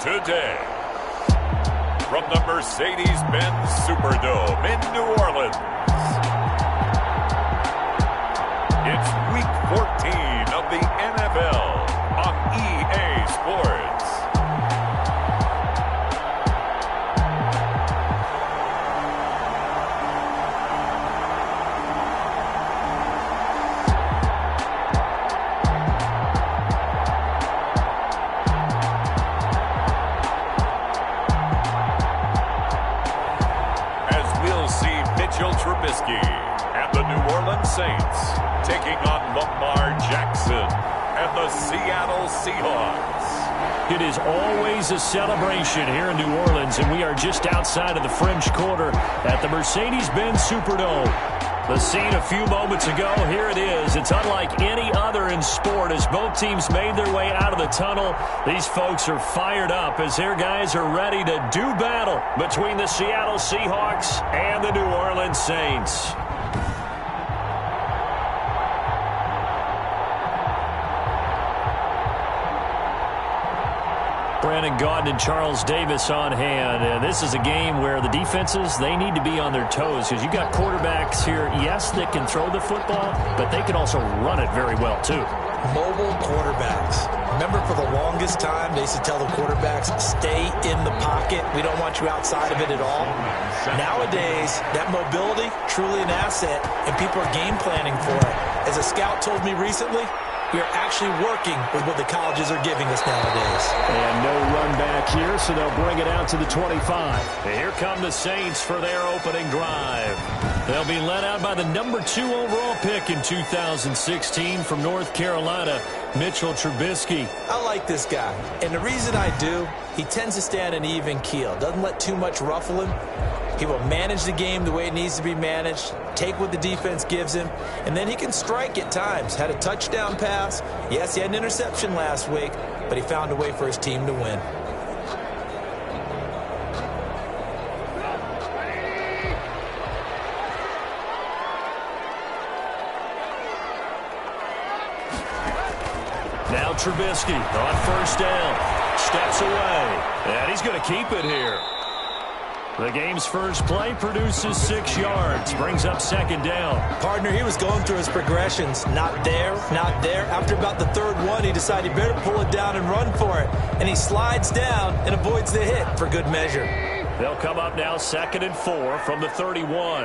today. From the Mercedes-Benz Superdome in New Orleans, it's Week 14 of the NFL on EA Sports. Piccio20 and the New Orleans Saints taking on Lamar Jackson and the Seattle Seahawks. It is always a celebration here in New Orleans, and we are just outside of the French Quarter at the Mercedes-Benz Superdome. The scene a few moments ago, here it is. It's unlike any other in sport as both teams made their way out of the tunnel. These folks are fired up as their guys are ready to do battle between the Seattle Seahawks and the New Orleans Saints. Brandon Gaudin and Charles Davis on hand. And this is a game where the defenses, they need to be on their toes because you got quarterbacks here, yes, that can throw the football, but they can also run it very well, too. Mobile quarterbacks. Remember, for the longest time, they used to tell the quarterbacks, stay in the pocket. We don't want you outside of it at all. Nowadays, that mobility, truly an asset, and people are game planning for it. As a scout told me recently, we are actually working with what the colleges are giving us nowadays. And no run back here, so they'll bring it out to the 25. And here come the Saints for their opening drive. They'll be led out by the number 2 overall pick in 2016 from North Carolina, Mitchell Trubisky. I like this guy, and the reason I do, he tends to stay on an even keel. Doesn't let too much ruffle him. He will manage the game the way it needs to be managed, take what the defense gives him, and then he can strike at times. Had a touchdown pass. Yes, he had an interception last week, but he found a way for his team to win. Now Trubisky on first down. Steps away, and he's going to keep it here. The game's first play produces 6 yards, brings up second down. Partner, he was going through his progressions. Not there, not there. After about the third one, he decided he better pull it down and run for it. And he slides down and avoids the hit for good measure. They'll come up now 2nd and 4 from the 31.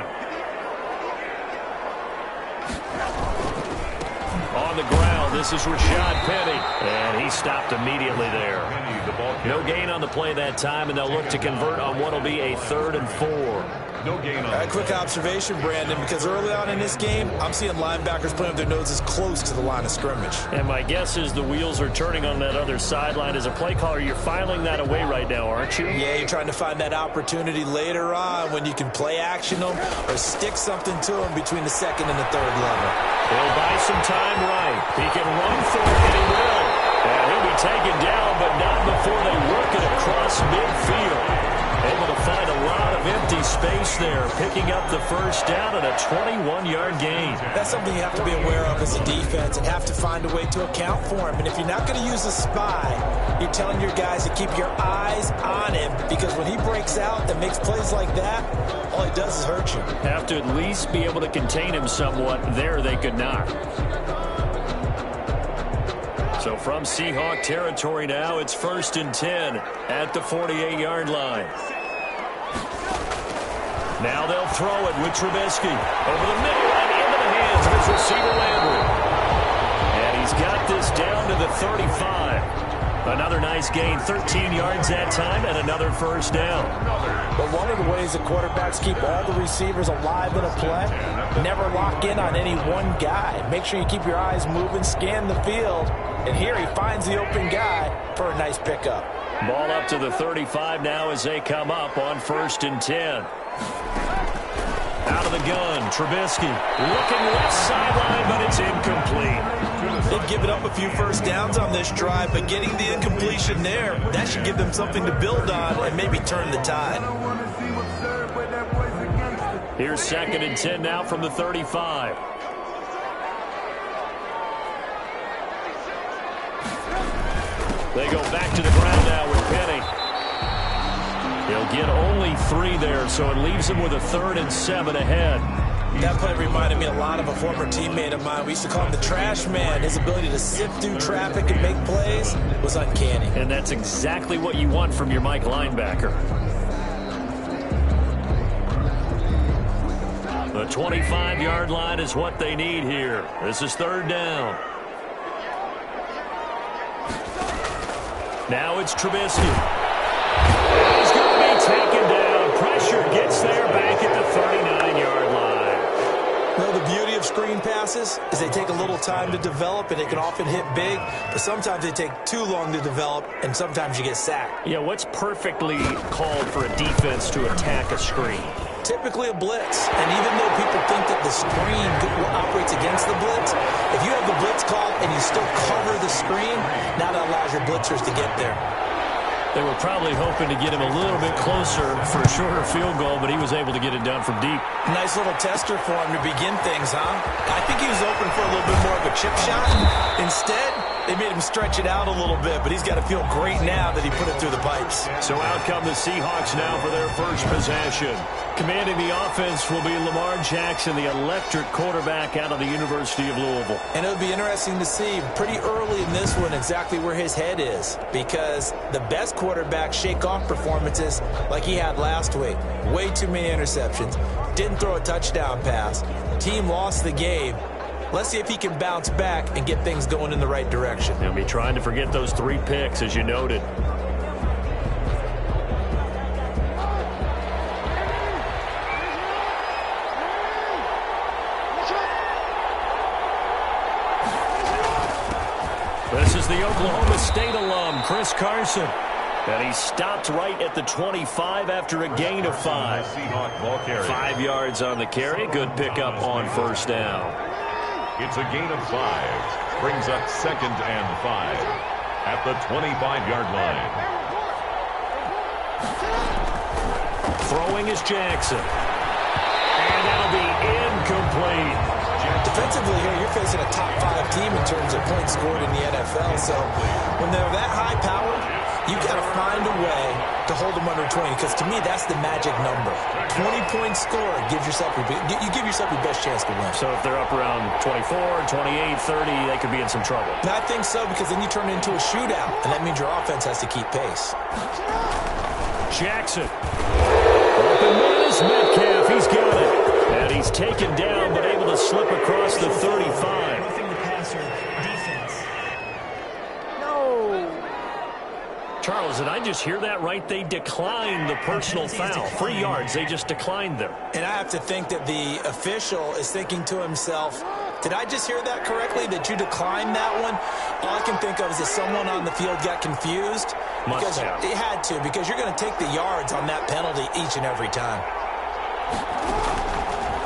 On the ground, this is Rashad Penny, and he stopped immediately there. No gain on the play that time, and they'll look to convert on what will be a 3rd and 4. No gain on it. Quick observation, Brandon, because early on in this game, I'm seeing linebackers playing with their noses close to the line of scrimmage. And my guess is the wheels are turning on that other sideline. As a play caller, you're filing that away right now, aren't you? Yeah, you're trying to find that opportunity later on when you can play action them or stick something to them between the 2nd and the 3rd level. He'll buy some time right. He can run for it, and he will. And he'll be taken down, but not before they work it across midfield. Able to find a lot of empty space there, picking up the first down and a 21-yard gain. That's something you have to be aware of as a defense and have to find a way to account for him. And if you're not going to use a spy, you're telling your guys to keep your eyes on him, because when he breaks out and makes plays like that, all he does is hurt you. Have to at least be able to contain him somewhat. There they could not. So from Seahawk territory now, it's 1st and 10 at the 48-yard line. Now they'll throw it with Trubisky over the middle and into the hands of his receiver Landry. And he's got this down to the 35. Another nice gain, 13 yards that time, and another first down. But one of the ways that quarterbacks keep all the receivers alive in a play, never lock in on any one guy. Make sure you keep your eyes moving, scan the field, and here he finds the open guy for a nice pickup. Ball up to the 35 now as they come up on 1st and 10. Out of the gun, Trubisky looking left sideline, but it's incomplete. They've given up a few first downs on this drive, but getting the incompletion there, that should give them something to build on and maybe turn the tide. Here's 2nd and 10 now from the 35. They go back to the ground now with Penny. He'll get only 3 there, so it leaves him with a 3rd and 7 ahead. That play reminded me a lot of a former teammate of mine. We used to call him the trash man. His ability to sift through traffic and make plays was uncanny. And that's exactly what you want from your Mike linebacker. The 25-yard line is what they need here. This is 3rd down. Now it's Trubisky. He's going to be taken down. Pressure gets there back at the 39-yard line. Well, the beauty of screen passes is they take a little time to develop, and they can often hit big, but sometimes they take too long to develop, and sometimes you get sacked. Yeah, what's perfectly called for a defense to attack a screen? Typically a blitz, and even though people think that the screen operates against the blitz, if you have the blitz called and you still cover the screen, now that allows your blitzers to get there. They were probably hoping to get him a little bit closer for a shorter field goal, but he was able to get it done from deep. Nice little tester for him to begin things, huh? I think he was open for a little bit more of a chip shot. Instead, they made him stretch it out a little bit, but he's got to feel great now that he put it through the pipes. So out come the Seahawks now for their first possession. Commanding the offense will be Lamar Jackson, the electric quarterback out of the University of Louisville. And it'll be interesting to see pretty early in this one exactly where his head is, because the best quarterbacks shake off performances like he had last week. Way too many interceptions. Didn't throw a touchdown pass. Team lost the game. Let's see if he can bounce back and get things going in the right direction. He'll be trying to forget those 3 picks, as you noted. This is the Oklahoma State alum, Chris Carson. And he stopped right at the 25 after a gain of 5. 5 yards on the carry. Good pickup on 1st down. It's a gain of 5. Brings up 2nd and 5 at the 25-yard line. Throwing is Jackson. And that'll be incomplete. Defensively here, you're facing a top 5 team in terms of points scored in the NFL. So when they're that high powered, you got to find a way to hold them under 20, because to me, that's the magic number. 20-point score gives yourself you give yourself your best chance to win. So if they're up around 24, 28, 30, they could be in some trouble. And I think so, because then you turn it into a shootout, and that means your offense has to keep pace. Jackson. Open man is Metcalf. He's got it. And he's taken down, but able to slip across the 35. Charles, did I just hear that right? They declined the personal foul. 3 yards, they just declined them. And I have to think that the official is thinking to himself, did I just hear that correctly, that you declined that one? All I can think of is that someone on the field got confused. Because it had to, because you're going to take the yards on that penalty each and every time.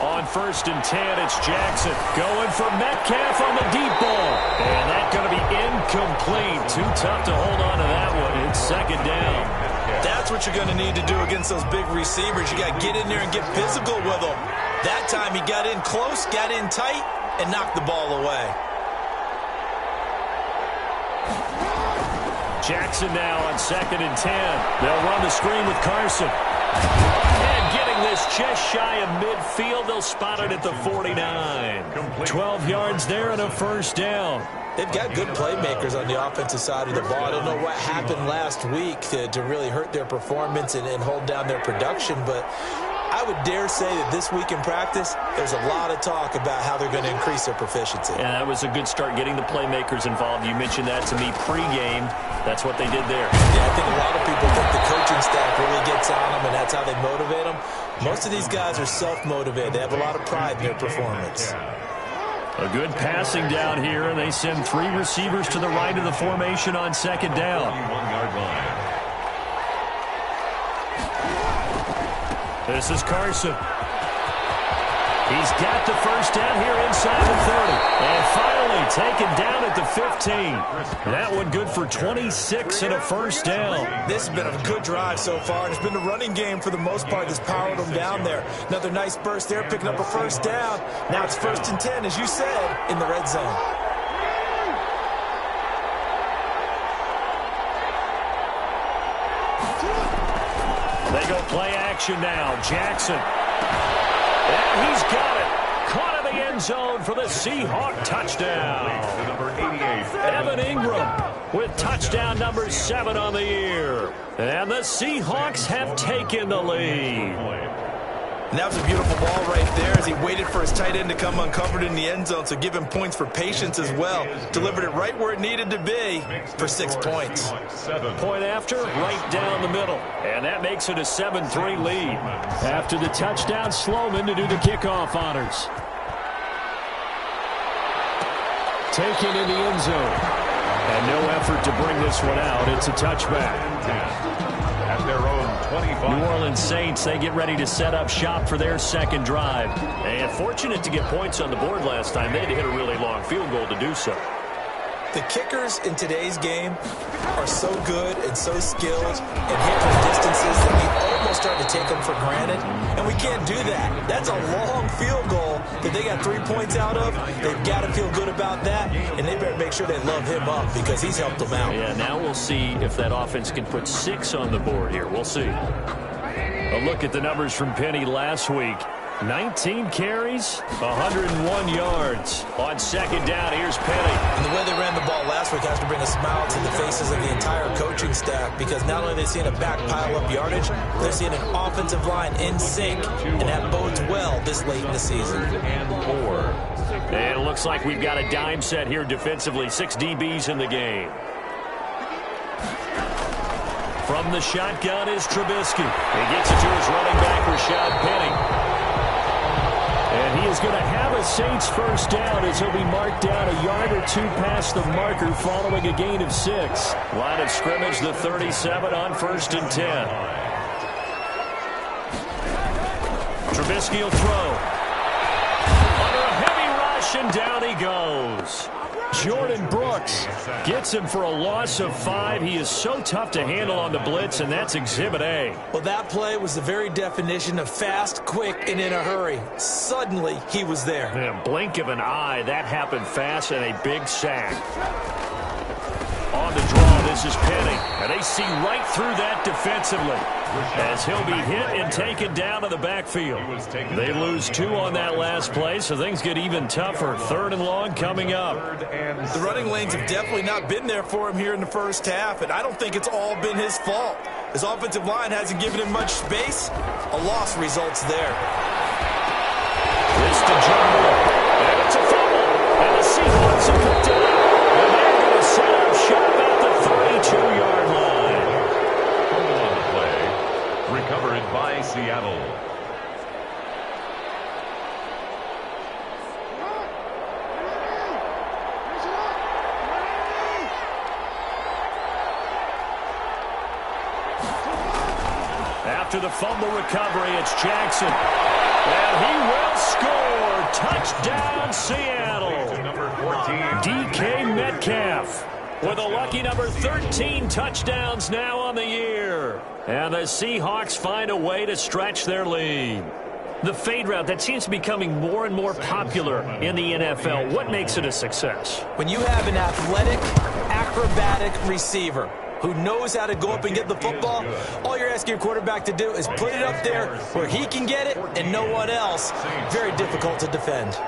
On 1st and 10, it's Jackson going for Metcalf on the deep ball. And that's going to be incomplete. Too tough to hold on to that one. It's 2nd down. That's what you're going to need to do against those big receivers. You got to get in there and get physical with them. That time he got in close, got in tight, and knocked the ball away. Jackson now on 2nd and 10. They'll run the screen with Carson. And getting this just shy of midfield, they'll spot it at the 49. 12 yards there and a 1st down. They've got good playmakers on the offensive side of the ball. I don't know what happened last week to really hurt their performance and hold down their production, but I would dare say that this week in practice, there's a lot of talk about how they're going to increase their proficiency. And that was a good start, getting the playmakers involved. You mentioned that to me pregame. That's what they did there. Yeah, I think a lot of people think the coaching staff really gets on them, and that's how they motivate them. Most of these guys are self-motivated. They have a lot of pride in their performance. A good passing down here, and they send 3 receivers to the right of the formation on 2nd down. 41-yard line. This is Carson. He's got the 1st down here inside the 30. And finally taken down at the 15. That one good for 26 and a 1st down. This has been a good drive so far, and it's been the running game for the most part that's powered them down there. Another nice burst there, picking up a 1st down. Now it's 1st and 10, as you said, in the red zone. They go play action now. Jackson. And he's got it. Caught in the end zone for the Seahawk touchdown. Evan Ingram with touchdown number 7 on the year. And the Seahawks have taken the lead. And that was a beautiful ball right there as he waited for his tight end to come uncovered in the end zone, so give him points for patience as well. Delivered it right where it needed to be for 6 points. Point after, right down the middle. And that makes it a 7-3 lead. After the touchdown, Sloman to do the kickoff honors. Taken in the end zone. And no effort to bring this one out. It's a touchback. At their own 25. New Orleans Saints, they get ready to set up shop for their second drive. And fortunate to get points on the board last time. They had to hit a really long field goal to do so. The kickers in today's game are so good and so skilled and hit from distances that we almost start to take them for granted. And we can't do that. That's a long field goal that they got 3 points out of. They've got to feel good about that, and they better make sure they love him up because he's helped them out. Yeah, now we'll see if that offense can put 6 on the board here. We'll see. A look at the numbers from Penny last week. 19 carries, 101 yards. On second down, here's Penny. And the way they ran the ball last week has to bring a smile to the faces of the entire coaching staff because not only are they seeing a back pile up yardage, they're seeing an offensive line in sync, and that bodes well this late in the season. And it looks like we've got a dime set here defensively. 6 DBs in the game. From the shotgun is Trubisky. He gets it to his running back, Rashad Penny. And he is going to have a Saints first down as he'll be marked down a yard or 2 past the marker following a gain of 6. Line of scrimmage, the 37 on 1st and 10. Trubisky will throw. Under a heavy rush, and down he goes. Jordan Brooks gets him for a loss of 5. He is so tough to handle on the blitz, and that's Exhibit A. Well, that play was the very definition of fast, quick, and in a hurry. Suddenly, he was there. In a blink of an eye, that happened fast, and a big sack. On the draw, this is Penny. And they see right through that defensively as he'll be hit and taken down to the backfield. They lose 2 on that last play, so things get even tougher. 3rd and long coming up. The running lanes have definitely not been there for him here in the first half, and I don't think it's all been his fault. His offensive line hasn't given him much space. A loss results there. This to Jumbo. And it's a fumble. And the Seahawks have picked it up. And they're going to set up shop at the 32-yard line. Fumble on the play. Recovered by Seattle. After the fumble recovery, it's Jackson. And he will score. Touchdown, Seattle. Number 14. DK Metcalf with a lucky number 13 touchdowns now on the year. And the Seahawks find a way to stretch their lead. The fade route, that seems to be becoming more and more popular in the NFL. What makes it a success? When you have an athletic, acrobatic receiver who knows how to go up and get the football, all you're asking your quarterback to do is put it up there where he can get it and no one else. Very difficult to defend.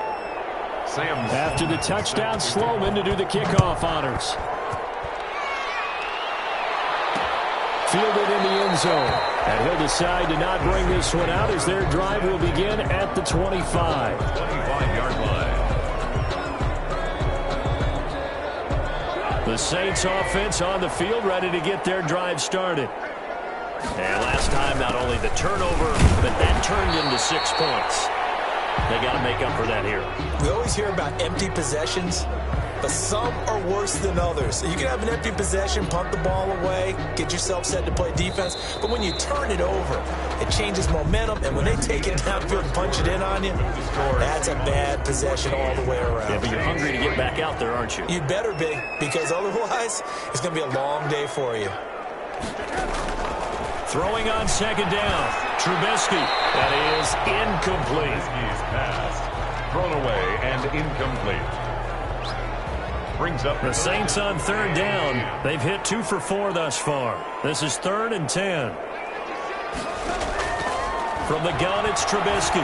After the touchdown, Sloman to do the kickoff honors. Fielded in the end zone. And he'll decide to not bring this one out as their drive will begin at the 25. 25-yard line. The Saints offense on the field, ready to get their drive started. And last time, not only the turnover, but that turned into 6 points. They got to make up for that here. We always hear about empty possessions, but some are worse than others. You can have an empty possession, punt the ball away, get yourself set to play defense, but when you turn it over, it changes momentum, and when they take it downfield and punch it in on you, that's a bad possession all the way around. Yeah, but you're hungry to get back out there, aren't you? You better be, because otherwise, it's going to be a long day for you. Throwing on second down, Trubisky. That is incomplete. He's passed, thrown away, and incomplete. Brings up the Saints on third down. They've hit 2 for 4 thus far. This is 3rd and 10. From the gun, it's Trubisky.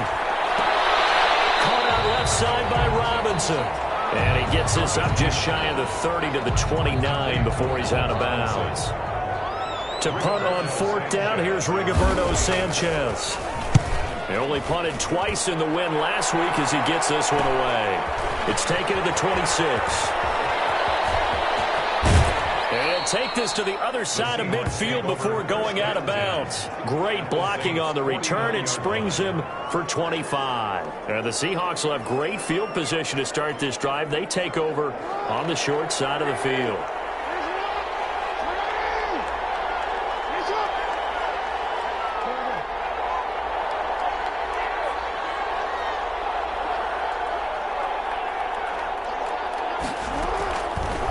Caught out left side by Robinson. And he gets this up just shy of the 30 to the 29 before he's out of bounds. To punt on fourth down, here's Rigoberto Sanchez. He only punted twice in the win last week as he gets this one away. It's taken to the 26. And take this to the other side of midfield before going out of bounds. Great blocking on the return. It springs him for 25. And the Seahawks will have great field position to start this drive. They take over on the short side of the field.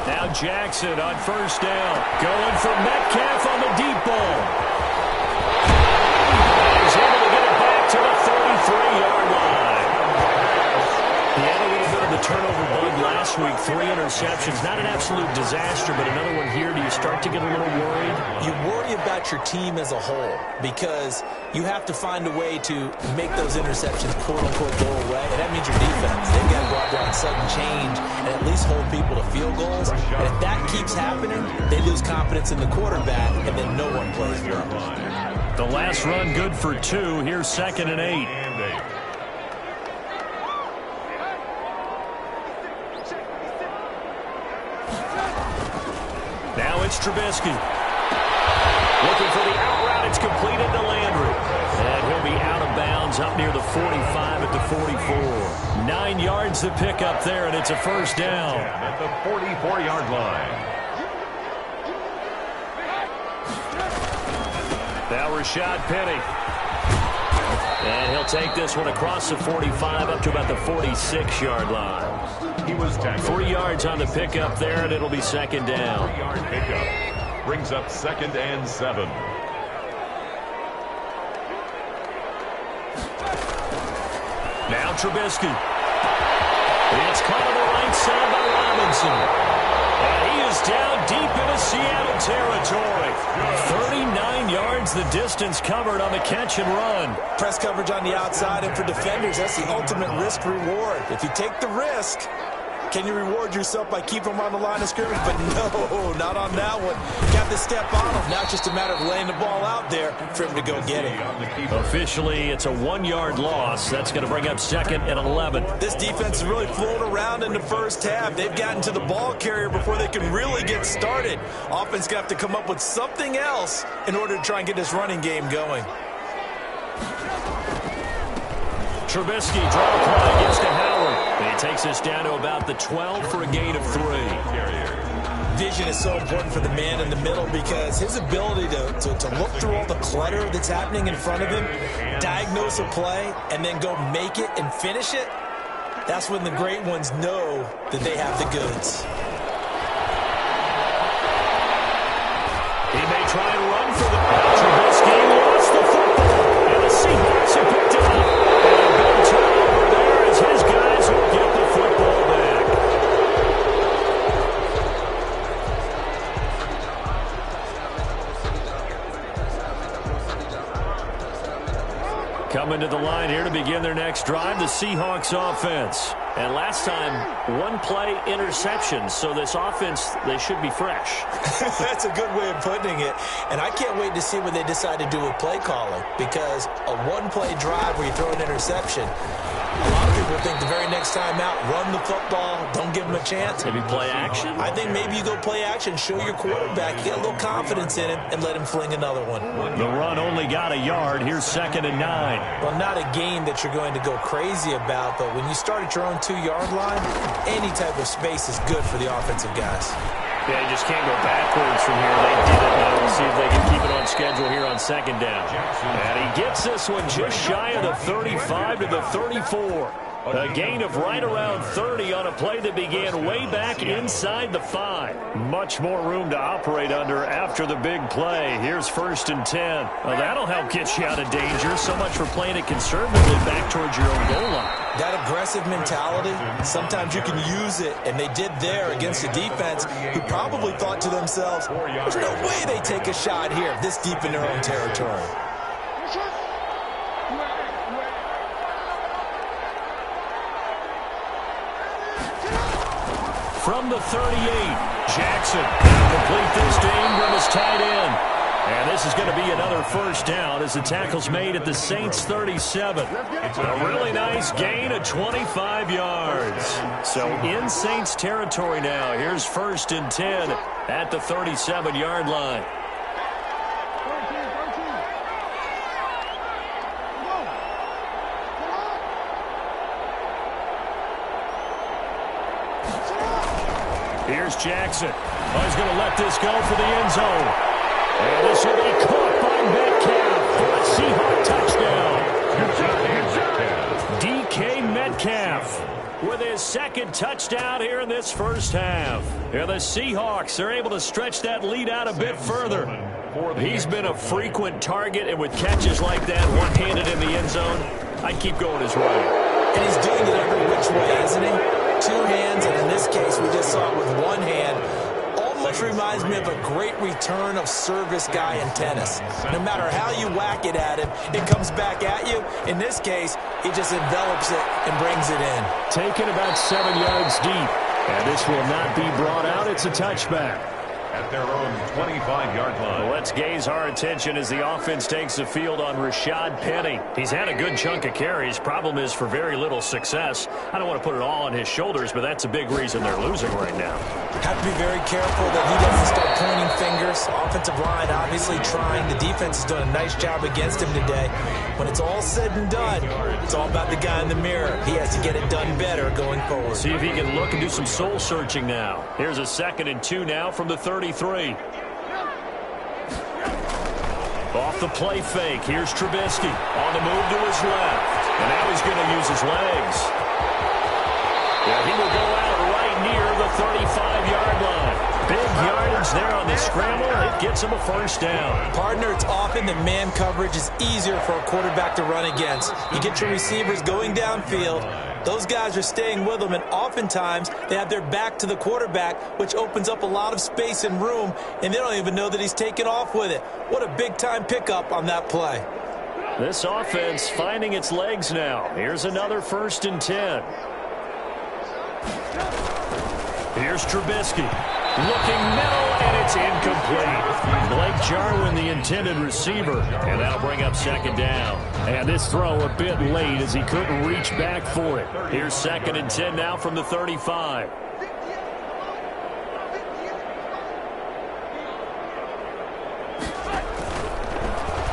Now Jackson on first down. Going for Metcalf on the deep ball. He's able to get it back to the 33-yard line. He had a little bit of the turnover bug last week. 3 interceptions. Not an absolute disaster, but another one here. Do you start to get a little worried? You worry about your team as a whole because you have to find a way to make those interceptions quote-unquote go away, and that means your defense. They've got to go out there on sudden change and at least hold people to field goals. And if that keeps happening, they lose confidence in the quarterback, and then no one plays well. The last run good for 2. Here's 2nd and 8. Now it's Trubisky. Looking for the out route. It's completed to Landry. And he'll be out of bounds up near the 45 at the 44. 9 yards to pick up there, and it's a first down. At the 44-yard line. Now Rashad Penny. And he'll take this one across the 45 up to about the 46-yard line. He was tackled. 3 yards on the pickup there, and it'll be second down. 3-yard pickup. Brings up 2nd and 7. Now Trubisky. It's caught on the right side by Robinson. And he is down deep into Seattle territory. 39 yards the distance covered on the catch and run. Press coverage on the outside, and for defenders, that's the ultimate risk-reward. If you take the risk, can you reward yourself by keeping them on the line of scrimmage? But no, not on that one. Got to step on him. Now it's just a matter of laying the ball out there for him to go get it. Officially, it's a 1-yard loss. That's going to bring up 2nd and 11. This defense is really flown around in the first half. They've gotten to the ball carrier before they can really get started. Offense got to come up with something else in order to try and get this running game going. Trubisky, draw play, gets to Howard. And he takes this down to about the 12 for a gain of 3. Vision is so important for the man in the middle because his ability to look through all the clutter that's happening in front of him, diagnose a play, and then go make it and finish it, that's when the great ones know that they have the goods. He may try and run for the ball. Trubisky lost the football. And the Seahawks have picked it up. And a big turnover there as his guys will get the football back. Coming to the line here to begin their next drive, the Seahawks offense. And last time, 1-play interception, so this offense, they should be fresh. That's a good way of putting it. And I can't wait to see what they decide to do with play calling, because a 1-play drive where you throw an interception, a lot of people think the very next time out, run the football, don't give them a chance. Maybe play action? I think maybe you go play action, show your quarterback, you get a little confidence in him, and let him fling another one. The run only got a yard. Here's 2nd and 9. Well, not a game that you're going to go crazy about, but when you start at your own 2-yard line, any type of space is good for the offensive guys. Yeah, you just can't go backwards from here. They did it now. We'll see if they can keep it on schedule here on 2nd down. And he gets this one just shy of the 35 to the 34. A gain of right around 30 on a play that began way back inside the 5. Much more room to operate under after the big play. Here's 1st and 10. Well, that'll help get you out of danger. So much for playing it conservatively back towards your own goal line. That aggressive mentality, sometimes you can use it, and they did there against a defense who probably thought to themselves, there's no way they take a shot here this deep in their own territory. from the 38. Jackson complete this to Ingram as tight end. And this is going to be another first down as the tackle's made at the Saints 37. A really nice gain of 25 yards. So in Saints territory now. Here's 1st and 10 at the 37-yard line. Here's Jackson. Oh, he's going to let this go for the end zone. And this will be caught by Metcalf for a Seahawks touchdown. DK Metcalf with his 2nd touchdown here in this first half. Yeah, the Seahawks are able to stretch that lead out a bit further. He's been a frequent target, and with catches like that, one-handed in the end zone, I'd keep going his way. And he's doing it every which way, isn't he? 2 hands, and in this case, we just saw it with 1 hand. Almost reminds me of a great return of service guy in tennis. No matter how you whack it at him, it comes back at you. In this case, he just envelops it and brings it in. Taken about 7 yards deep. And this will not be brought out. It's a touchback. At their own 25-yard line. Well, let's gaze our attention as the offense takes the field on Rashad Penny. He's had a good chunk of carries. Problem is for very little success. I don't want to put it all on his shoulders, but that's a big reason they're losing right now. Have to be very careful that he doesn't start pointing fingers. Offensive line obviously trying. The defense has done a nice job against him today. When it's all said and done, it's all about the guy in the mirror. He has to get it done better going forward. See if he can look and do some soul searching now. Here's a 2nd and 2 now from the 33. Off the play fake. Here's Trubisky on the move to his left. And now he's going to use his legs. Yeah, he will go out right near the 35-yard line. Big yardage there on the scramble. It gets him a first down. Partner, it's often that man coverage is easier for a quarterback to run against. You get your receivers going downfield. Those guys are staying with them, and oftentimes they have their back to the quarterback, which opens up a lot of space and room, and they don't even know that he's taken off with it. What a big-time pickup on that play. This offense finding its legs now. Here's another 1st and 10. Here's Trubisky. Looking middle, and it's incomplete. Blake Jarwin, the intended receiver, and that'll bring up 2nd down. And this throw a bit late as he couldn't reach back for it. Here's 2nd and 10 now from the 35.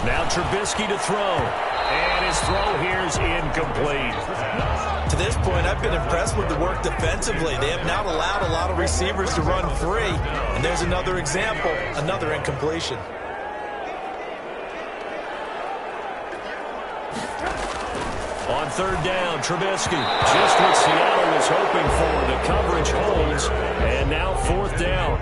Now Trubisky to throw. And his throw here is incomplete. To this point, I've been impressed with the work defensively. They have not allowed a lot of receivers to run free. And there's another example, another incompletion. On 3rd down, Trubisky. Just what Seattle was hoping for. The coverage holds. And now 4th down.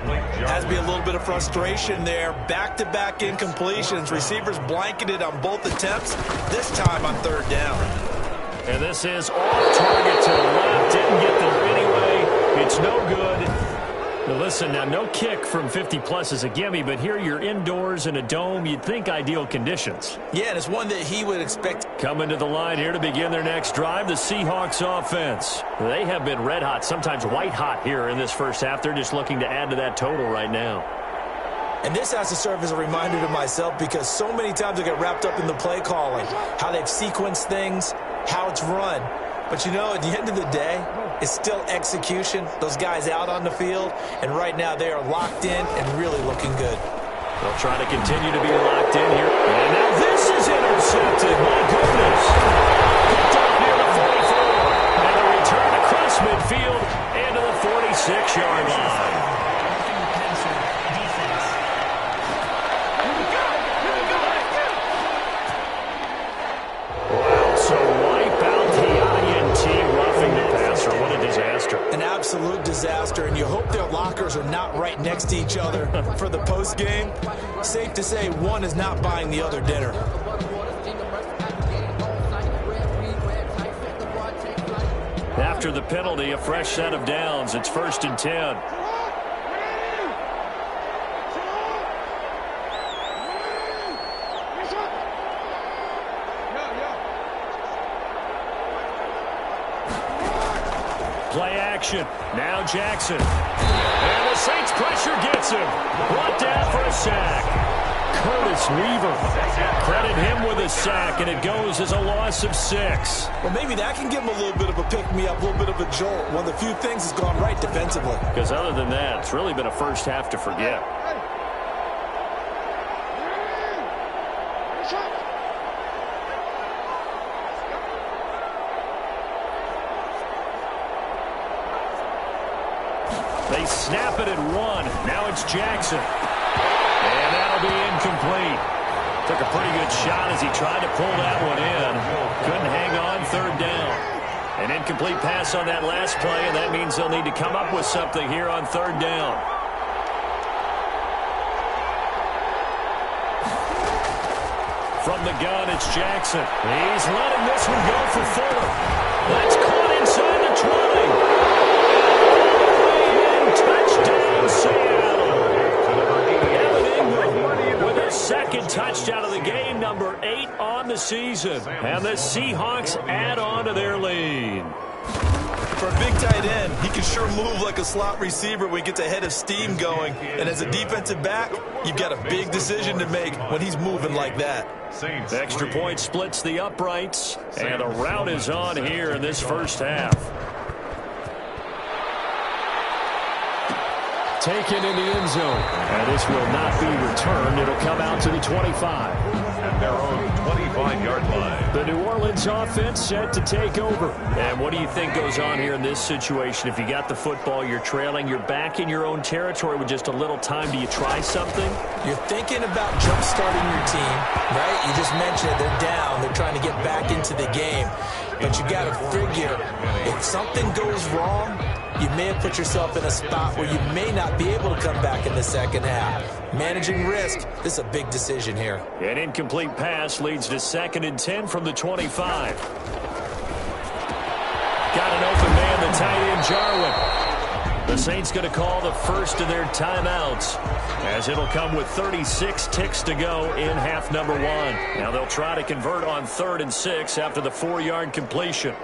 Has to be a little bit of frustration there. Back-to-back incompletions. Receivers blanketed on both attempts. This time on 3rd down. And this is off target to the left. Didn't get there anyway. It's no good. Now listen, now no kick from 50-plus is a gimme, but here you're indoors in a dome. You'd think ideal conditions. Yeah, and it's one that he would expect. Coming to the line here to begin their next drive, the Seahawks offense. They have been red hot, sometimes white hot here in this first half. They're just looking to add to that total right now. And this has to serve as a reminder to myself because so many times I get wrapped up in the play calling, how they've sequenced things, how it's run. But, you know, at the end of the day, it's still execution. Those guys out on the field, and right now they are locked in and really looking good. They'll try to continue to be locked in here. And now this is intercepted. My goodness. Picked up near the 44. And a return across midfield into the 46-yard line. An absolute disaster, and you hope their lockers are not right next to each other for the post game. Safe to say one is not buying the other dinner. After the penalty, a fresh set of downs. It's 1st and 10. formation. Now Jackson. And the Saints pressure gets him. Brought down for a sack. Curtis Weaver. Credit him with a sack, and it goes as a loss of 6. Well, maybe that can give him a little bit of a pick-me-up, a little bit of a jolt. One of the few things has gone right defensively. Because other than that, it's really been a first half to forget. They snap it at 1. Now it's Jackson. And that'll be incomplete. Took a pretty good shot as he tried to pull that one in. Couldn't hang on, 3rd down. An incomplete pass on that last play, and that means they'll need to come up with something here on 3rd down. From the gun, it's Jackson. He's letting this one go for Fuller. That's caught inside the 20. Touchdown, Seattle. With a second touchdown of the game, number 8 on the season. And the Seahawks add on to their lead. For a big tight end, he can sure move like a slot receiver when he gets a head of steam going. And as a defensive back, you've got a big decision to make when he's moving like that. The extra point splits the uprights, and the route is on here in this first half. Taken in the end zone. And this will not be returned. It'll come out to the 25. At their own 25-yard line. The New Orleans offense set to take over. And what do you think goes on here in this situation? If you got the football, you're trailing, you're back in your own territory with just a little time. Do you try something? You're thinking about jump-starting your team, right? You just mentioned it. They're down. They're trying to get back into the game. But you got to figure, if something goes wrong, you may have put yourself in a spot where you may not be able to come back in the second half. Managing risk, this is a big decision here. An incomplete pass leads to 2nd and 10 from the 25. Got an open man, the tight end, Jarwin. The Saints going to call the first of their timeouts, as it'll come with 36 ticks to go in half number 1. Now they'll try to convert on 3rd and 6 after the 4-yard completion.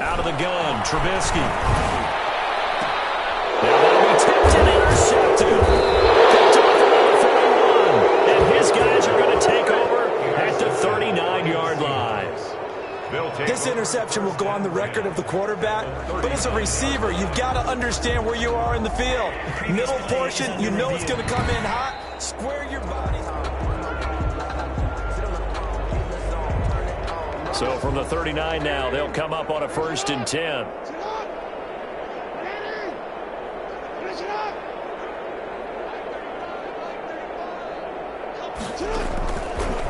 Out of the gun, Trubisky. Now that'll be tipped and intercepted. Picked off around the 41. And his guys are going to take over at the 39-yard line. This interception will go on the record of the quarterback, but as a receiver, you've got to understand where you are in the field. Middle portion, you know it's going to come in hot. Square your body. So from the 39 now, they'll come up on a 1st and 10.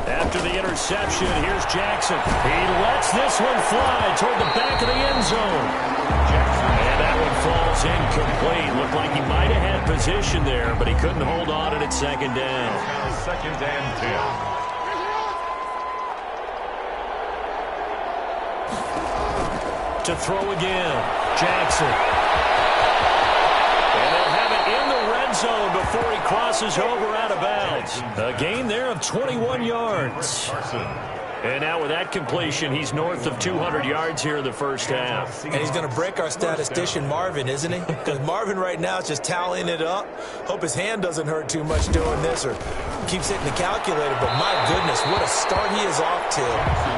After the interception, here's Jackson. He lets this one fly toward the back of the end zone. And that one falls incomplete. Looked like he might have had position there, but he couldn't hold on at 2nd down. 2nd and 10. To throw again, Jackson. And they'll have it in the red zone before he crosses over out of bounds. A gain there of 21 yards. And now with that completion, he's north of 200 yards here in the first half. And he's going to break our statistician Marvin, isn't he? Because Marvin right now is just tallying it up. Hope his hand doesn't hurt too much doing this or keeps hitting the calculator. But my goodness, what a start he is off to.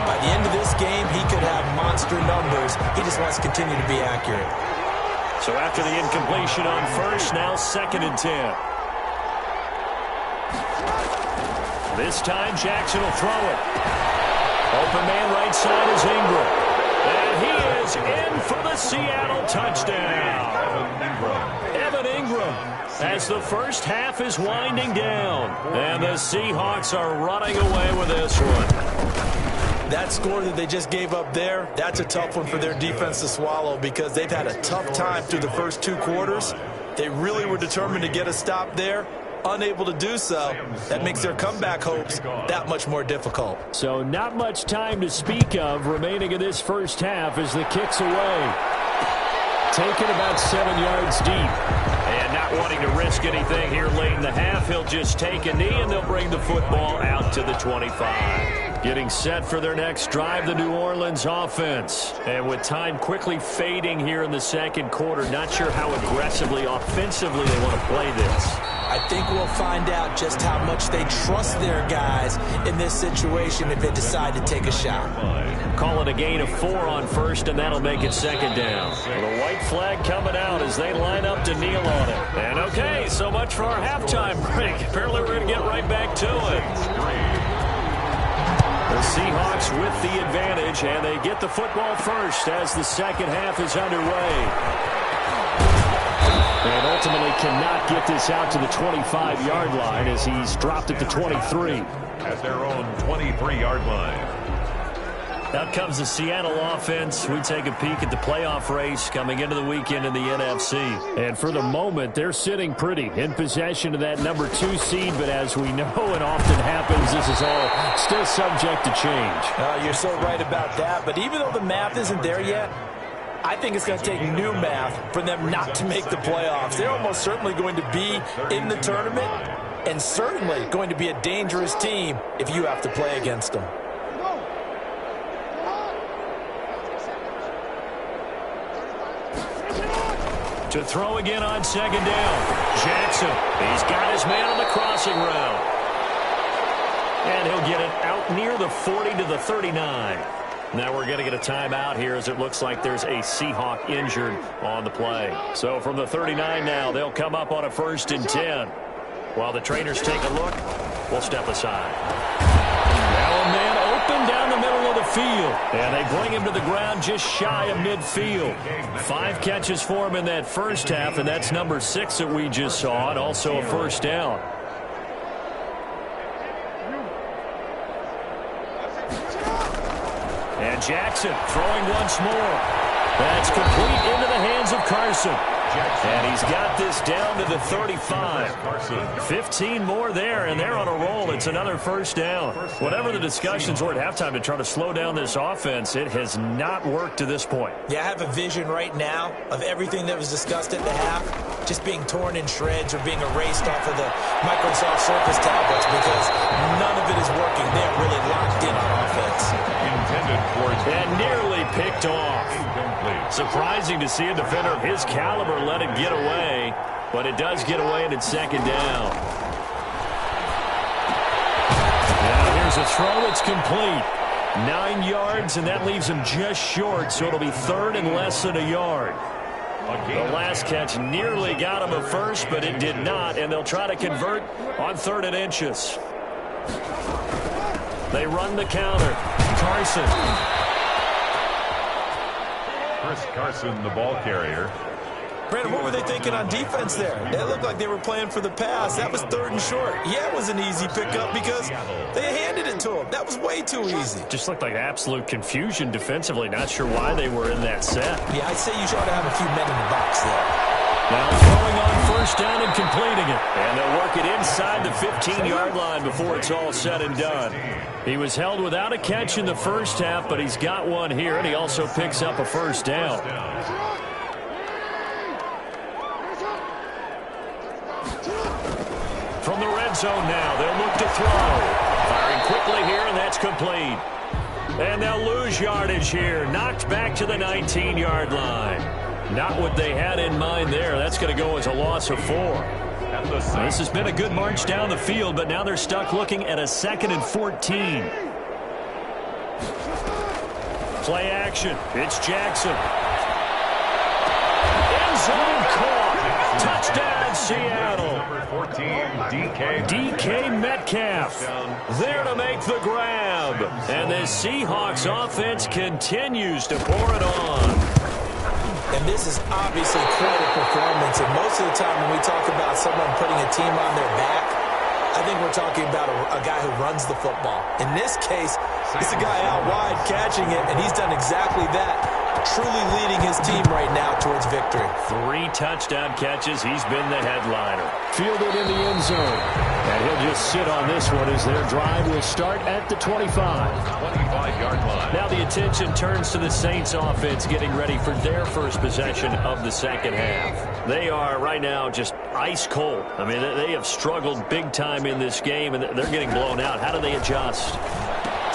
By the end of this game, he could have monster numbers. He just wants to continue to be accurate. So after the incompletion on 1st, now 2nd and 10. This time, Jackson will throw it. Open man right side is Ingram. And he is in for the Seattle touchdown. Evan Ingram, as the first half is winding down. And the Seahawks are running away with this one. That score that they just gave up there, that's a tough one for their defense to swallow because they've had a tough time through the first 2 quarters. They really were determined to get a stop there. Unable to do so, that makes their comeback hopes that much more difficult. So not much time to speak of remaining in this first half as the kick's away. Taken about 7 yards deep. And not wanting to risk anything here late in the half, he'll just take a knee and they'll bring the football out to the 25. Getting set for their next drive, the New Orleans offense. And with time quickly fading here in the second quarter, not sure how aggressively, offensively they want to play this. I think we'll find out just how much they trust their guys in this situation if they decide to take a shot. Call it a gain of 4 on first, and that'll make it second down. The white flag coming out as they line up to kneel on it. And okay, so much for our halftime break. Apparently we're going to get right back to it. The Seahawks with the advantage, and they get the football first as the second half is underway. And ultimately cannot get this out to the 25-yard line as he's dropped at the 23. At their own 23-yard line. Out comes the Seattle offense. We take a peek at the playoff race coming into the weekend in the NFC. And for the moment, they're sitting pretty in possession of that number 2 seed. But as we know and often happens, this is all still subject to change. You're so right about that. But even though the math isn't there yet, I think it's going to take new math for them not to make the playoffs. They're almost certainly going to be in the tournament and certainly going to be a dangerous team if you have to play against them. To throw again on second down. Jackson, he's got his man on the crossing route. And he'll get it out near the 40 to the 39. Now we're going to get a timeout here as it looks like there's a Seahawk injured on the play. So from the 39 now, they'll come up on a 1st and 10. While the trainers take a look, we'll step aside. Now a man open down the middle of the field. And they bring him to the ground just shy of midfield. 5 catches for him in that first half, and that's number 6 that we just saw, and also a first down. And Jackson throwing once more. That's complete into the hands of Carson. And he's got this down to the 35. 15 more there, and they're on a roll. It's another first down. Whatever the discussions were at halftime to try to slow down this offense, it has not worked to this point. Yeah, I have a vision right now of everything that was discussed at the half just being torn in shreds or being erased off of the Microsoft Surface tablets because none of it is working. They're really locked in on offense. Intended towards and nearly picked off. Surprising to see a defender of his caliber let it get away, but it does get away and it's second down. Now here's a throw that's complete. 9 yards, and that leaves him just short, so it'll be 3rd and less than a yard. The last catch nearly got him a first, but it did not, and they'll try to convert on 3rd and inches. They run the counter. Carson. Chris Carson, the ball carrier. Brandon, what were they thinking on defense there? It looked like they were playing for the pass. That was 3rd and short. Yeah, it was an easy pickup because they handed it to him. That was way too easy. Just looked like absolute confusion defensively. Not sure why they were in that set. Yeah, I'd say you should have a few men in the box there. Now throwing on 1st down and completing it. And they'll work it inside the 15-yard line before it's all said and done. He was held without a catch in the first half, but he's got one here, and he also picks up a first down. From the red zone now, they'll look to throw. Firing quickly here, and that's complete. And they'll lose yardage here. Knocked back to the 19-yard line. Not what they had in mind there. That's going to go as a loss of 4. This has been a good march down the field, but now they're stuck looking at a 2nd and 14. Play action. It's Jackson. End zone caught. Touchdown, Seattle. Number 14, DK Metcalf there to make the grab. And the Seahawks offense continues to pour it on. And this is obviously quite a performance. And most of the time when we talk about someone putting a team on their back, I think we're talking about a guy who runs the football. In this case, it's a guy out wide catching it, and he's done exactly that, truly leading his team right now towards victory. 3 touchdown catches. He's been the headliner. Fielded in the end zone. And he'll just sit on this one as their drive will start at the 25. 25-yard line. Now the attention turns to the Saints offense getting ready for their first possession of the second half. They are right now just ice cold. I mean, they have struggled big time in this game, and they're getting blown out. How do they adjust?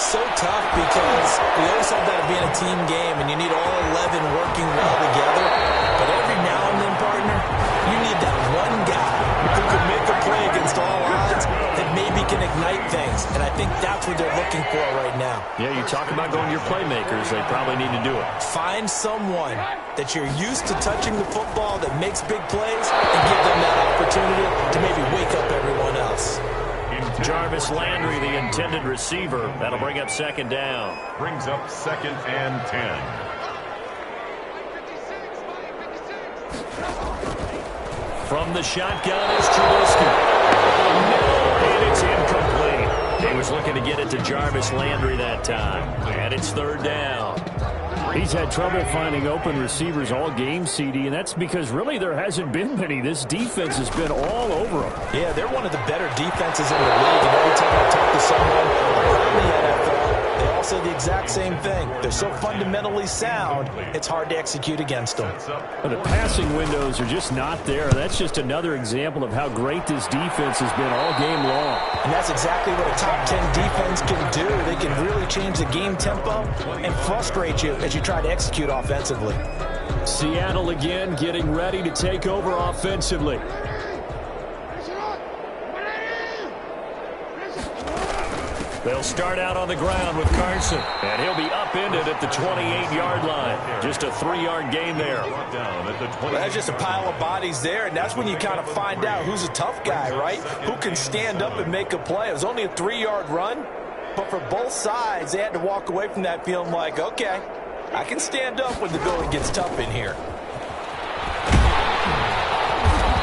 It's so tough because we always talk about it being a team game, and you need all 11 working well together. But every now and then, partner, you need that one guy who can make a play against all odds that maybe can ignite things. And I think that's what they're looking for right now. Yeah, you talk about going to your playmakers. They probably need to do it. Find someone that you're used to touching the football that makes big plays and give them that opportunity to maybe wake up everyone else. Jarvis Landry, the intended receiver. That'll bring up second down. Brings up 2nd and 10. From the shotgun is Trubisky. And it's incomplete. He was looking to get it to Jarvis Landry that time. And it's third down. He's had trouble finding open receivers all game, CD, and that's because really there hasn't been many. This defense has been all over him. Yeah, they're one of the better defenses in the league, and every time I talk to someone around the NFL, they all say the exact same thing. They're so fundamentally sound, it's hard to execute against them. But the passing windows are just not there. That's just another example of how great this defense has been all game long. And that's exactly what a top 10 defense can do. They can really change the game tempo and frustrate you as you try to execute offensively. Seattle again getting ready to take over offensively. They'll start out on the ground with Carson. And he'll be upended at the 28-yard line. Just a 3-yard gain there. Well, that's just a pile of bodies there, and that's when you kind of find out who's a tough guy, right? Who can stand up and make a play. It was only a 3-yard run, but for both sides, they had to walk away from that feeling like, okay, I can stand up when the going gets tough in here.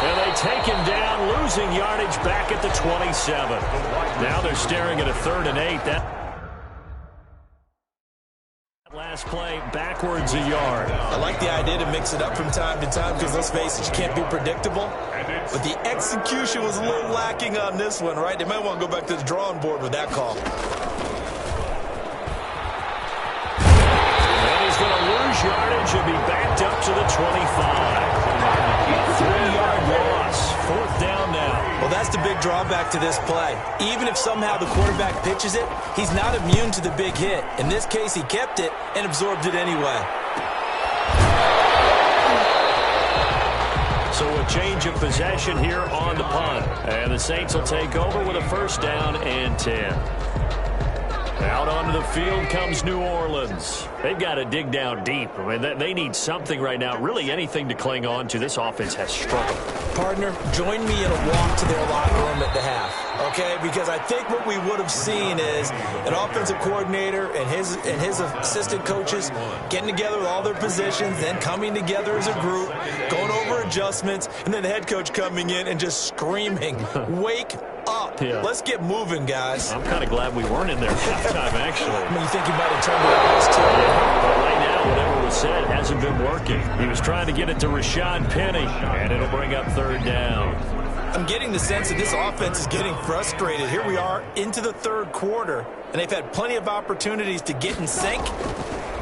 And they take him down, losing yardage back at the 27. Now they're staring at a 3rd and 8. That last play backwards a yard. I like the idea to mix it up from time to time because, let's face it, you can't be predictable. But the execution was a little lacking on this one, right? They might want to go back to the drawing board with that call. And he's going to lose yardage and be backed up to the 25. 3-yard loss. 4th down now. Well, that's the big drawback to this play. Even if somehow the quarterback pitches it, he's not immune to the big hit. In this case, he kept it and absorbed it anyway. So a change of possession here on the punt. And the Saints will take over with a 1st down and 10. Out onto the field comes New Orleans. They've got to dig down deep. I mean, they need something right now, really anything to cling on to. This offense has struggled. Partner, join me in a walk to their locker room at the half, okay? Because I think what we would have seen is an offensive coordinator and his assistant coaches getting together with all their positions, then coming together as a group, going over adjustments, and then the head coach coming in and just screaming, wake up. Yeah. Let's get moving, guys. I'm kind of glad we weren't in there halftime, actually. I mean, you think he might have turned it on us, too? Yeah, but right now, whatever was said hasn't been working. He was trying to get it to Rashad Penny, and it'll bring up 3rd down. I'm getting the sense that this offense is getting frustrated. Here we are into the 3rd quarter, and they've had plenty of opportunities to get in sync.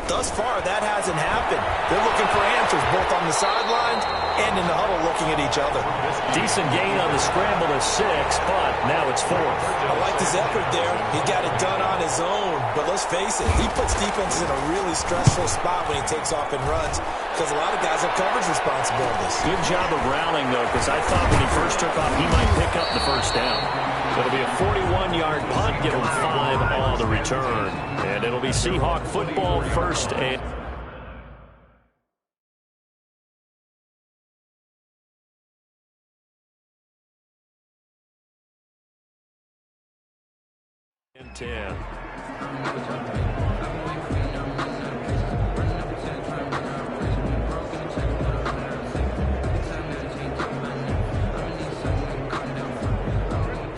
Thus far, that hasn't happened. They're looking for answers both on the sidelines and in the huddle looking at each other. Decent gain on the scramble to 6, but now it's 4th. I like his effort there. He got it done on his own. But let's face it, he puts defenses in a really stressful spot when he takes off and runs because a lot of guys have coverage responsibilities. Good job of rallying, though, because I thought when he first took off, he might pick up the 1st down. It'll be a 41-yard punt, give him 5 on the return. And it'll be Seahawk football 1st and 10.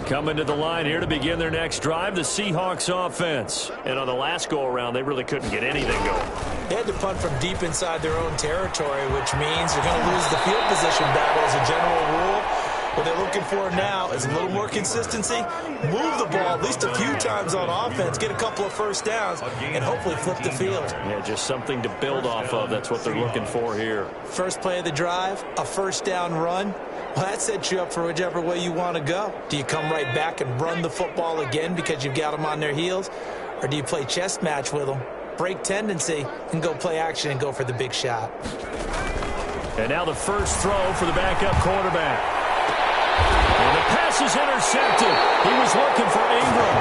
Coming to the line here to begin their next drive, the Seahawks offense. And on the last go-around, they really couldn't get anything going. They had to punt from deep inside their own territory, which means they're going to lose the field position battle as a general rule. What they're looking for now is a little more consistency, move the ball at least a few times on offense, get a couple of 1st downs, and hopefully flip the field. Yeah, just something to build off of. That's what they're looking for here. First play of the drive, a 1st down run. Well, that sets you up for whichever way you want to go. Do you come right back and run the football again because you've got them on their heels? Or do you play chess match with them, break tendency, and go play action and go for the big shot? And now the first throw for the backup quarterback. And the pass is intercepted. He was looking for Ingram.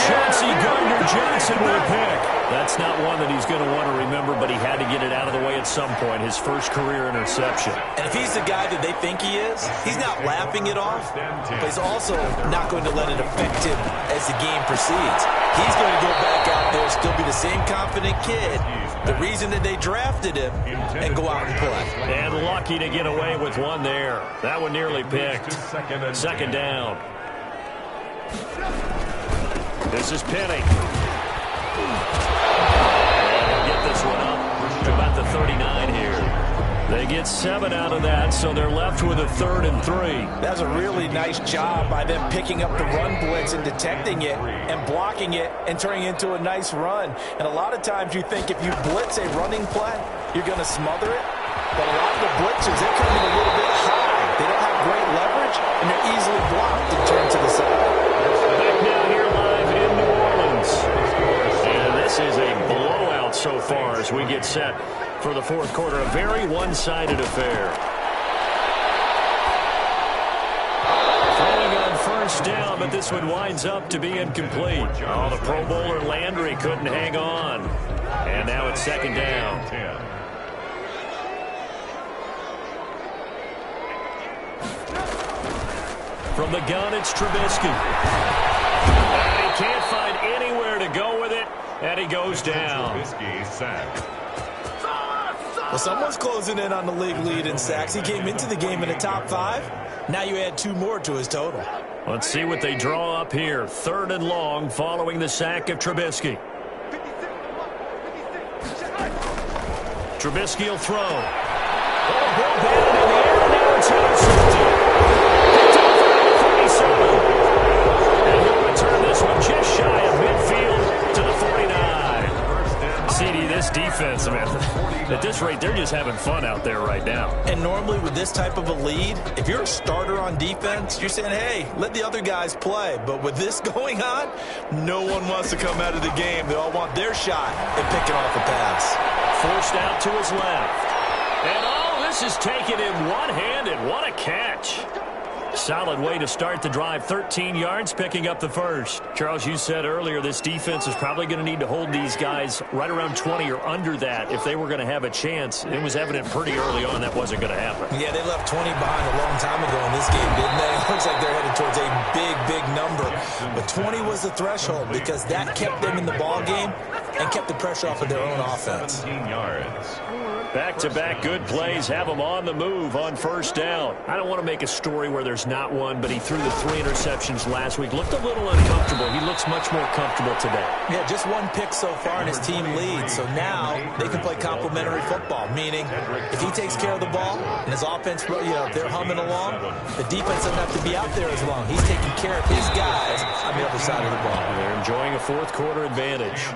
Chauncey Gardner-Johnson with a pick. That's not one that he's going to want to remember, but he had to get it out of the way at some point. His first career interception. And if he's the guy that they think he is, he's not laughing it off, but he's also not going to let it affect him as the game proceeds. He's going to go back out there, still be the same confident kid, the reason that they drafted him, and go out and play. And lucky to get away with one there. That one nearly picked. Second down. This is Penny. And get this one up to about the 39 here. They get 7 out of that, so they're left with a 3rd and 3. That's a really nice job by them picking up the run blitz and detecting it and blocking it and turning it into a nice run. And a lot of times you think if you blitz a running play, you're going to smother it. But a lot of the blitzers, they come in a little bit high. They don't have great leverage, and they're easily blocked and turned to the side. Back now here live in New Orleans. And this is a blowout so far as we get set for the fourth quarter. A very one-sided affair. Throwing on first down, but this one winds up to be incomplete. Oh, the Pro Bowler Landry couldn't hang on. And now it's second down. From the gun, it's Trubisky. And he can't find anywhere to go with it, and he goes down. Well, someone's closing in on the league lead in sacks. He came into the game in the top 5. Now you add 2 more to his total. Let's see what they draw up here. 3rd and long following the sack of Trubisky. Trubisky will throw. Oh, ball down in the air, now it's intercepted. And he'll return this one just shy of midfield to the 49. CD, this defense, man, at this rate, they're just having fun out there right now. And normally with this type of a lead, if you're a starter on defense, you're saying, hey, let the other guys play. But with this going on, no one wants to come out of the game. They all want their shot at picking off a pass. Forced out to his left. And, oh, this is taken in one-handed. What a catch. Solid way to start the drive. 13 yards, picking up the first. Charles, you said earlier this defense is probably going to need to hold these guys right around 20 or under that if they were going to have a chance. It was evident pretty early on that wasn't going to happen. Yeah, they left 20 behind a long time ago in this game, didn't they? It looks like they're headed towards a big, big number. But 20 was the threshold because that kept them in the ball game and kept the pressure off of their own offense. 17 yards. Back-to-back good plays have him on the move on first down. I don't want to make a story where there's not one, but he threw the 3 interceptions last week. Looked a little uncomfortable. He looks much more comfortable today. Yeah, just 1 pick so far and his team leads. So now they can play complementary football, meaning if he takes care of the ball and his offense, if they're humming along, the defense doesn't have to be out there as long. He's taking care of his guys on the other side of the ball. They're enjoying a fourth quarter advantage.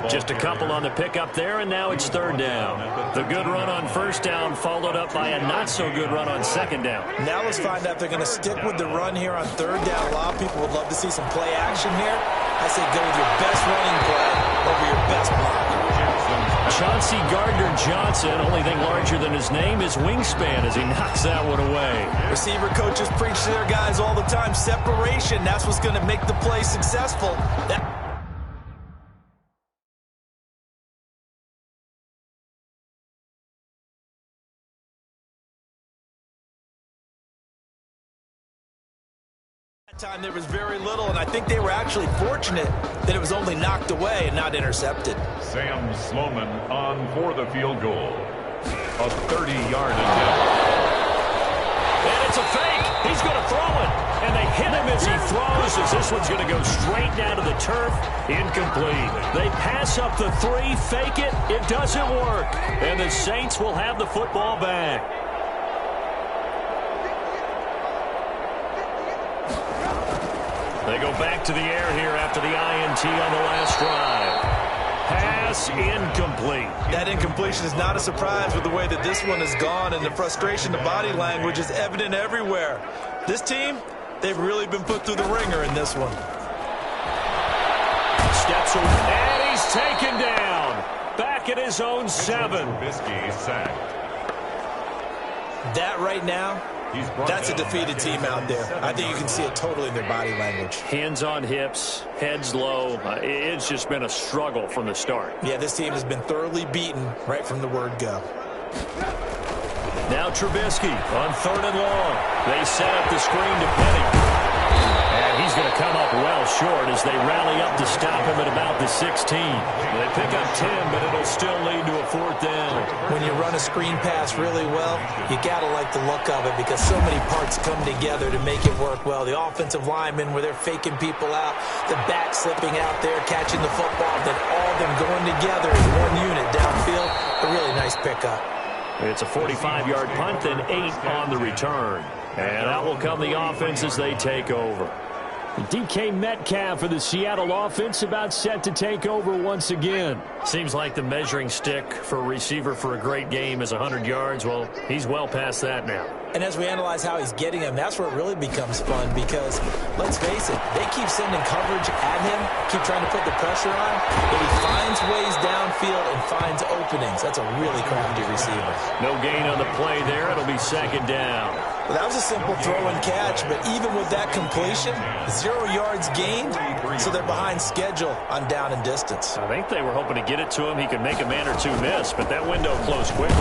Just a couple on the pickup there, and now it's 3rd down. The good run on first down followed up by a not-so-good run on second down. Now let's find out if they're going to stick with the run here on 3rd down. A lot of people would love to see some play action here. I say go with your best running play over your best block. Chauncey Gardner-Johnson, only thing larger than his name is wingspan as he knocks that one away. Receiver coaches preach to their guys all the time. Separation, that's what's going to make the play successful. Time there was very little, and I think they were actually fortunate that it was only knocked away and not intercepted. Sam Sloman on for the field goal. A 30-yard attempt. And it's a fake. He's going to throw it. And they hit him as he throws, as this one's going to go straight down to the turf. Incomplete. They pass up the 3, fake it. It doesn't work. And the Saints will have the football back. They go back to the air here after the INT on the last drive. Pass incomplete. That incompletion is not a surprise with the way that this one has gone, and the frustration, the body language is evident everywhere. This team, they've really been put through the ringer in this one. steps away, and he's taken down. Back at his own 7. Trubisky sacked. That right now, that's a defeated team out there. I think you can see it totally in their body language. Hands on hips, heads low. It's just been a struggle from the start. Yeah, this team has been thoroughly beaten right from the word go. Now Trubisky on 3rd and long. They set up the screen to Penny. And he's going to come up well short as they rally up to stop him at about the 16. They pick up 10, but it'll still lead to a 4th down. When you run a screen pass really well, you got to like the look of it because so many parts come together to make it work well. The offensive linemen, where they're faking people out, the back slipping out there, catching the football, then all of them going together as one unit downfield. A really nice pickup. It's a 45-yard punt, then 8 on the return. And out will come the offense as they take over. DK Metcalf for the Seattle offense about set to take over once again. Seems like the measuring stick for a receiver for a great game is 100 yards. Well, he's well past that now. And as we analyze how he's getting him, that's where it really becomes fun because, let's face it, they keep sending coverage at him, keep trying to put the pressure on, but he finds ways downfield and finds openings. That's a really crafty receiver. No gain on the play there. It'll be 2nd down. Well, that was a simple throw and catch, but even with that completion, 0 yards gained, so they're behind schedule on down and distance. I think they were hoping to get it to him. He could make a man or two miss, but that window closed quickly.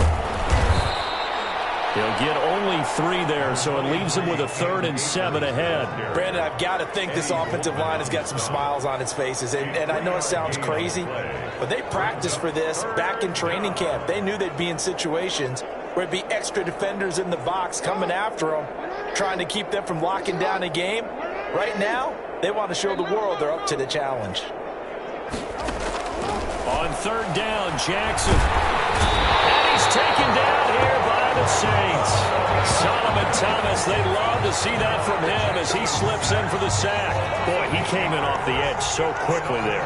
He'll get only 3 there, so it leaves him with a 3rd and 7 ahead. Brandon, I've got to think this offensive line has got some smiles on its faces, and I know it sounds crazy, but they practiced for this back in training camp. They knew they'd be in situations where it'd be extra defenders in the box coming after them, trying to keep them from locking down a game. Right now, they want to show the world they're up to the challenge. On 3rd down, Jackson. And he's taken down here by the Saints. Solomon Thomas, they love to see that from him as he slips in for the sack. Boy, he came in off the edge so quickly there.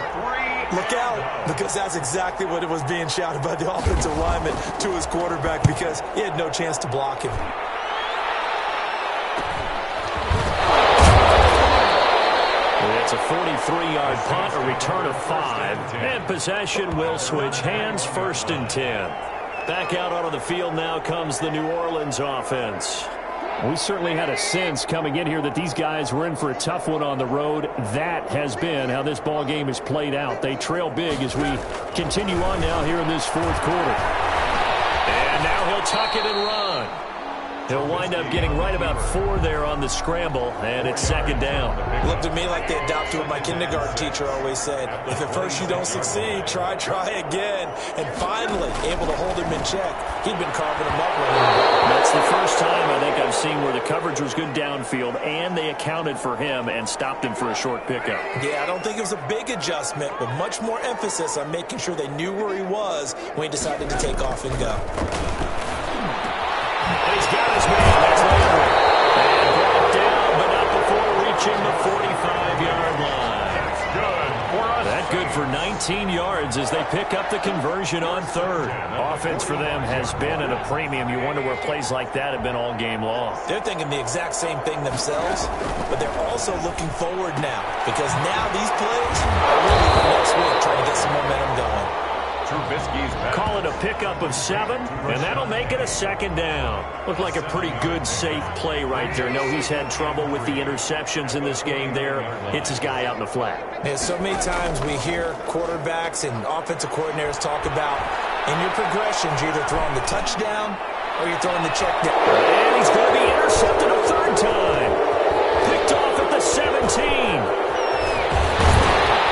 Look out, because that's exactly what it was being shouted by the offensive lineman to his quarterback because he had no chance to block him. It's a 43-yard punt, a return of 5, and possession will switch hands, 1st and 10. Back out onto the field now comes the New Orleans offense. We certainly had a sense coming in here that these guys were in for a tough one on the road. That has been how this ball game has played out. They trail big as we continue on now here in this 4th quarter. And now he'll tuck it and run. He'll wind up getting right about 4 there on the scramble, and it's 2nd down. It looked to me like they adopted what my kindergarten teacher always said. If at first you don't succeed, try again. And finally, able to hold him in check. He'd been carving him up. That's the first time I think I've seen where the coverage was good downfield, and they accounted for him and stopped him for a short pickup. Yeah, I don't think it was a big adjustment, but much more emphasis on making sure they knew where he was when he decided to take off and go. He's got his man. That's Landry. And brought down, but not before reaching the 45-yard line. That good for 19 yards as they pick up the conversion on 3rd. Offense for them has been at a premium. You wonder where plays like that have been all game long. They're thinking the exact same thing themselves, but they're also looking forward now because now these plays are really for next week trying to get some momentum going. Call it a pickup of 7, and that'll make it a 2nd down. Looked like a pretty good, safe play right there. No, he's had trouble with the interceptions in this game there. Hits his guy out in the flat. Yeah, so many times we hear quarterbacks and offensive coordinators talk about in your progressions, you're either throwing the touchdown or you're throwing the check down. And he's going to be intercepted a 3rd time. Picked off at the 17.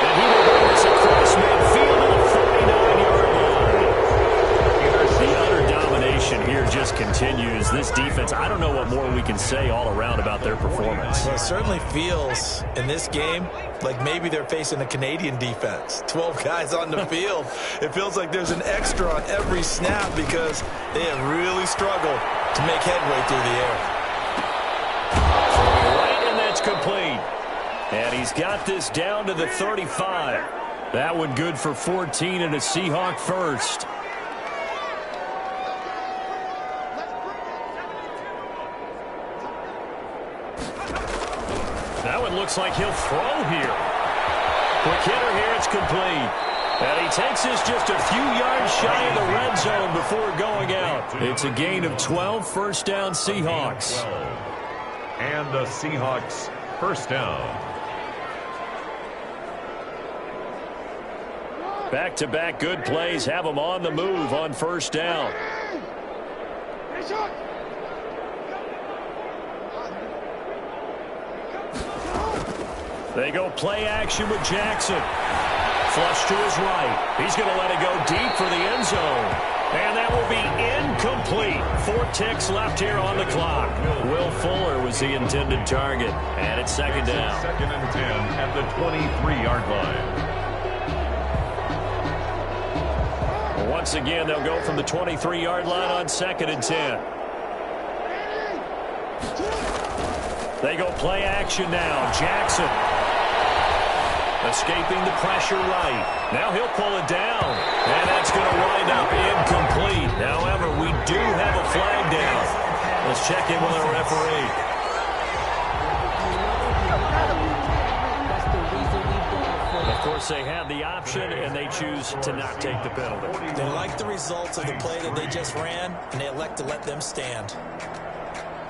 And he will bring this across midfield to the 49-yard line. The utter domination here just continues. This defense, I don't know what more we can say all around about their performance. Well, it certainly feels in this game like maybe they're facing a Canadian defense. 12 guys on the field. It feels like there's an extra on every snap because they have really struggled to make headway through the air. Right, and that's complete. And he's got this down to the 35. That one good for 14 and a Seahawk first. That one looks like he'll throw here. Quick hitter here. It's complete. And he takes this just a few yards shy of the red zone before going out. It's a gain of 12, first down Seahawks. And the Seahawks first down. Back-to-back good plays have them on the move on first down. They go play action with Jackson. Flush to his right. He's going to let it go deep for the end zone. And that will be incomplete. 4 ticks left here on the clock. Will Fuller was the intended target. And it's second down. Second and 10 at the 23-yard line. Once again, they'll go from the 23-yard line on second and 10. They go play action now. Jackson escaping the pressure right. Now he'll pull it down. And that's going to wind up incomplete. However, we do have a flag down. Let's check in with our referee. Of course, they have the option, and they choose to not take the penalty. They like the results of the play that they just ran, and they elect to let them stand.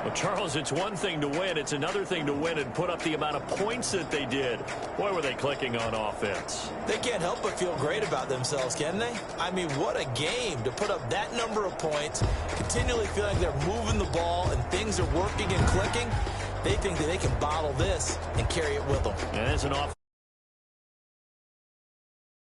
Well, Charles, it's one thing to win. It's another thing to win and put up the amount of points that they did. Boy, were they clicking on offense. They can't help but feel great about themselves, can they? I mean, what a game to put up that number of points, continually feeling they're moving the ball and things are working and clicking. They think that they can bottle this and carry it with them. And as an offense.